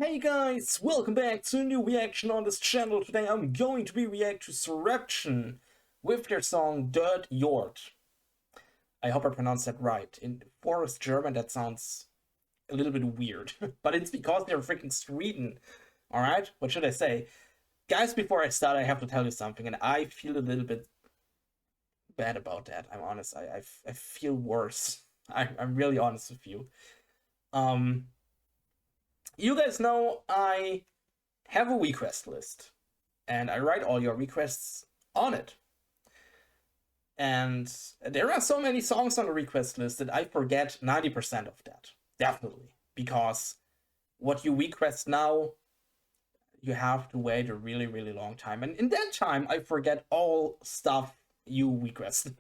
Hey guys, welcome back to a new reaction on this channel. Today I'm going to be react to Soreption with their song Död Jord. I hope I pronounced that right. In Forest German that sounds a little bit weird, but it's because they're freaking Sweden. Alright, what should I say? Guys, before I start I have to tell you something, and I feel a little bit bad about that. I'm honest, I feel worse. I'm really honest with you. You guys know I have a request list, and I write all your requests on it. And there are so many songs on the request list that I forget 90% of that. Definitely. Because what you request now, you have to wait a really, really long time. And in that time, I forget all stuff you requested.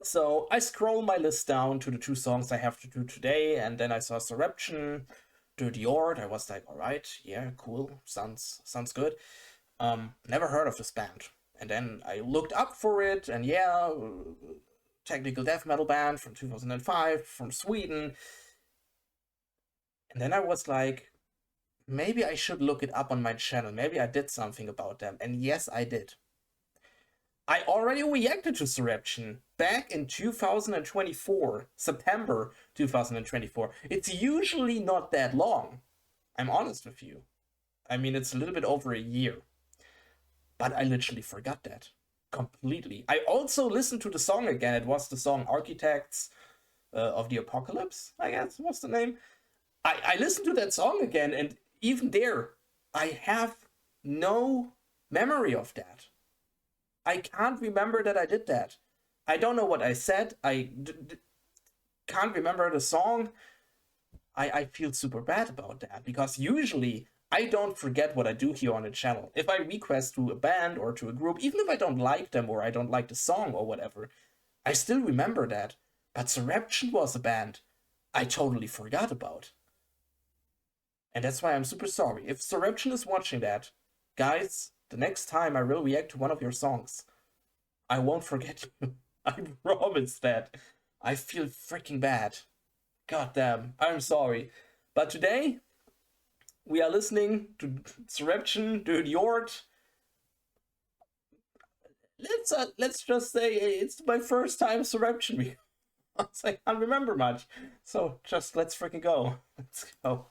So I scroll my list down to the two songs I have to do today, and then I saw Soreption, Död Jord. I was like, all right, yeah, cool, sounds good. Never heard of this band. And then I looked up for it, and yeah, technical death metal band from 2005, from Sweden. And then I was like, maybe I should look it up on my channel. Maybe I did something about them. And yes, I did. I already reacted to Soreption back in 2024, September 2024. It's usually not that long. I'm honest with you. I mean, it's a little bit over a year. But I literally forgot that completely. I also listened to the song again. It was the song Architects of the Apocalypse, I guess was the name. I listened to that song again, and even there, I have no memory of that. I can't remember that I did that. I don't know what I said. I can't remember the song. I feel super bad about that, because usually I don't forget what I do here on the channel. If I request to a band or to a group, even if I don't like them or I don't like the song or whatever, I still remember that. But Soreption was a band I totally forgot about. And that's why I'm super sorry. If Soreption is watching that, guys, the next time I will react to one of your songs, I won't forget you. I promise that. I feel freaking bad. God damn, I'm sorry. But today, we are listening to Soreption, Död Jord. Let's just say it's my first time Soreption because I can't remember much. So just let's freaking go. Let's go.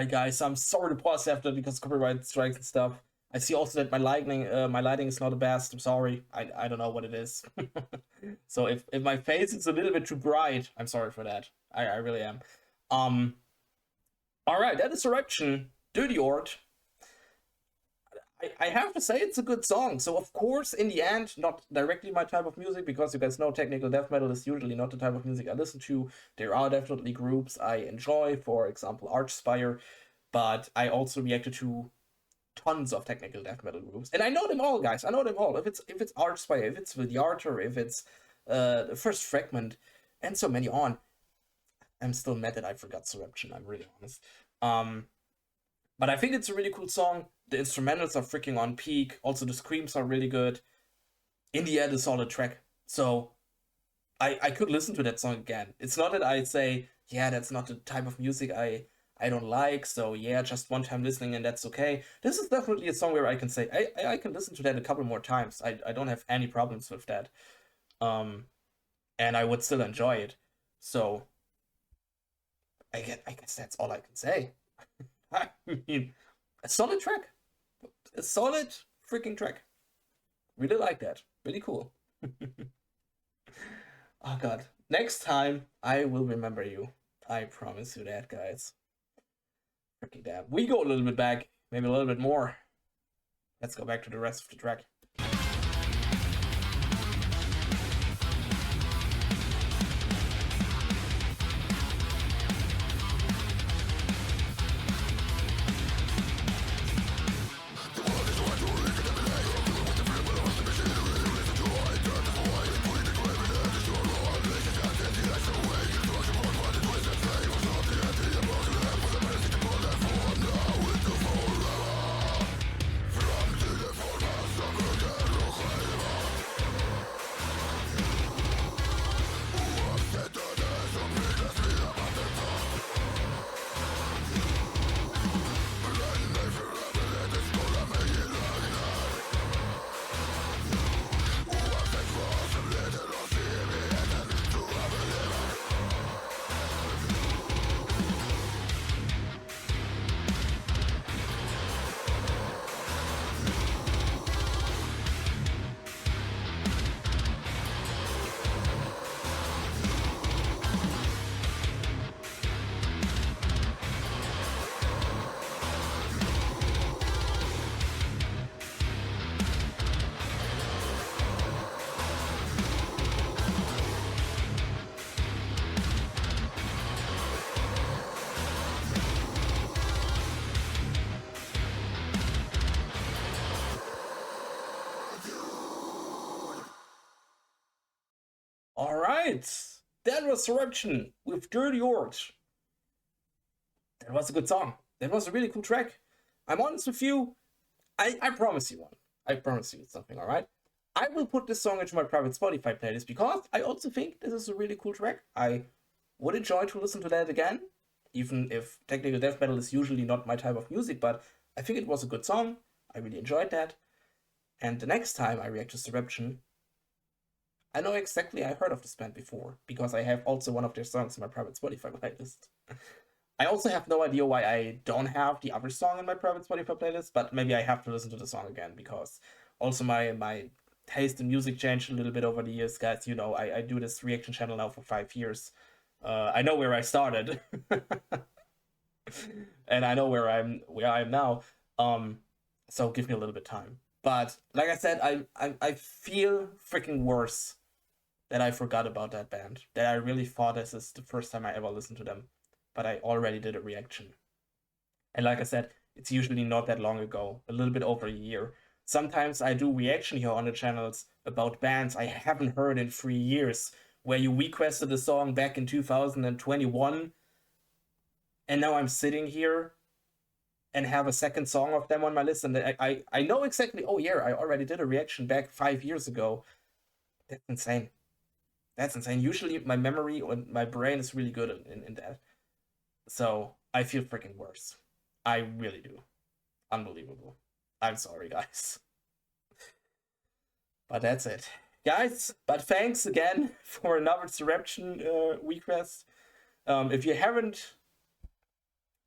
Alright, guys, I'm sorry to pause after because copyright strikes and stuff. I see also that my lighting is not the best. I'm sorry. I don't know what it is. So if my face is a little bit too bright, I'm sorry for that. I really am. Alright, that is Soreption, Död Jord. I have to say it's a good song. So of course, in the end, not directly my type of music, because you guys know technical death metal is usually not the type of music I listen to. There are definitely groups I enjoy, for example, Archspire, but I also reacted to tons of technical death metal groups, and I know them all, guys. I know them all. If it's Archspire, if it's Viljarter, if it's the First Fragment, and so many on. I'm still mad that I forgot Soreption. I'm really honest. But I think it's a really cool song. The instrumentals are freaking on peak. Also, the screams are really good. In the end, a solid track. So I could listen to that song again. It's not that I say, yeah, that's not the type of music I don't like, so yeah, just one time listening and that's okay. This is definitely a song where I can say, I can listen to that a couple more times. I don't have any problems with that. And I would still enjoy it. So, I guess that's all I can say. I mean, a solid track. A solid freaking track. Really like that. Really cool. Oh god. Next time, I will remember you. I promise you that, guys. Freaking damn. We go a little bit back. Maybe a little bit more. Let's go back to the rest of the track. Alright, that was Soreption with Död Jord. That was a good song. That was a really cool track. I'm honest with you, I promise you one. I promise you something, alright? I will put this song into my private Spotify playlist because I also think this is a really cool track. I would enjoy to listen to that again, even if technical death metal is usually not my type of music, but I think it was a good song. I really enjoyed that. And the next time I react to Soreption, I know exactly I heard of this band before, because I have also one of their songs in my private Spotify playlist. I also have no idea why I don't have the other song in my private Spotify playlist, but maybe I have to listen to the song again, because also my taste in music changed a little bit over the years, guys. You know, I do this reaction channel now for 5 years. I know where I started. And I know where I am now. So give me a little bit of time. But like I said, I feel freaking worse that I forgot about that band. That I really thought this is the first time I ever listened to them. But I already did a reaction. And like I said, it's usually not that long ago, a little bit over a year. Sometimes I do reaction here on the channels about bands I haven't heard in 3 years, where you requested a song back in 2021, and now I'm sitting here and have a second song of them on my list, and I know exactly, oh yeah, I already did a reaction back 5 years ago. That's insane. That's insane. Usually my memory and my brain is really good in that. So I feel freaking worse. I really do. Unbelievable. I'm sorry, guys. But that's it. Guys, but thanks again for another Soreption request. If you haven't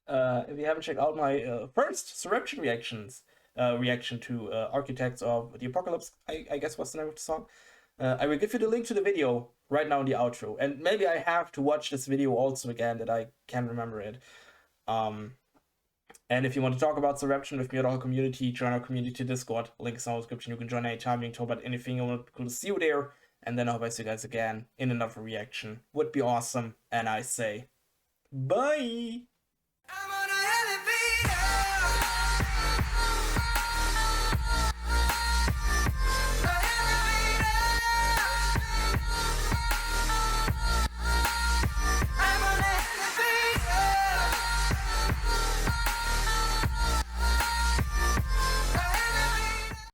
If you haven't checked out my first Soreption reaction to Architects of the Apocalypse, I guess was the name of the song. I will give you the link to the video right now in the outro, and maybe I have to watch this video also again that I can't remember it. And if you want to talk about Soreption with me or the whole community, join our community Discord. Link is in the description. You can join anytime. You can talk about anything. I want to see you there. And then I hope I see you guys again in another reaction. Would be awesome. And I say, bye!